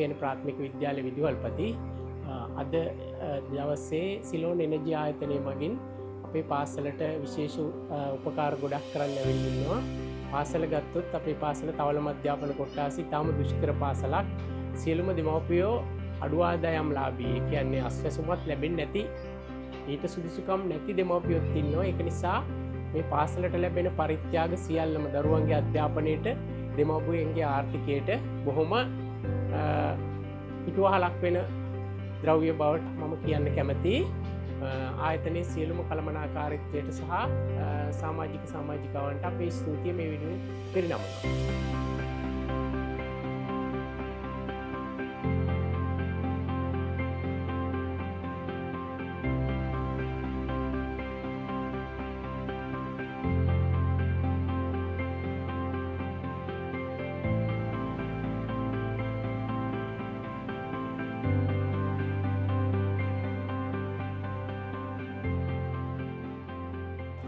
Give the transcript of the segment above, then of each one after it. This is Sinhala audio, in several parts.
කියන ප්‍රාථමික විද්‍යාලයේ විදුහල්පති අද දවසේ සිලෝන් එනර්ජි ආයතනය මගින් අපේ පාසලට විශේෂ උපකාර ගොඩක් කරන්න ඇවිල්ලා ඉන්නවා. පාසල ගත්තොත් අපේ පාසල තවලම අධ්‍යාපන කොට්ටාසෙ ඉතාම දුෂ්කර පාසලක්. සියලුම දෙමව්පියෝ අඩු ආදායම් ලාභී, ඒ කියන්නේ අස්වැසුමත් ලැබෙන්නේ නැති, ඊට සුදුසුකම් නැති දෙමව්පියොත් ඉන්නවා. ඒක නිසා මේ පාසලට ලැබෙන පරිත්‍යාග සියල්ලම දරුවන්ගේ අධ්‍යාපනයට, දෙමව්පියන්ගේ ආර්ථිකයට බොහොම පිටුවහලක් වෙන ද්‍රව්‍ය බවට මම කියන්න කැමතියි. ආයතනයේ සියලුම කළමනාකාරීත්වයට සහ සමාජිකවන්ට අපේ ස්තුතිය මේ වෙනුවෙන් පිරිනමනවා.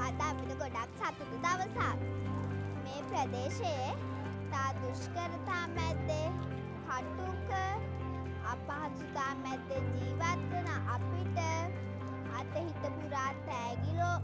අද අපිට ගොඩක් සතුටු දවසක්. මේ ප්‍රදේශයේ තා දුෂ්කරතා මැද්දේ කටුක අපහසුතා මැද්දේ ජීවත් වන අපිට අතහිත පුරා තෑගිලෝ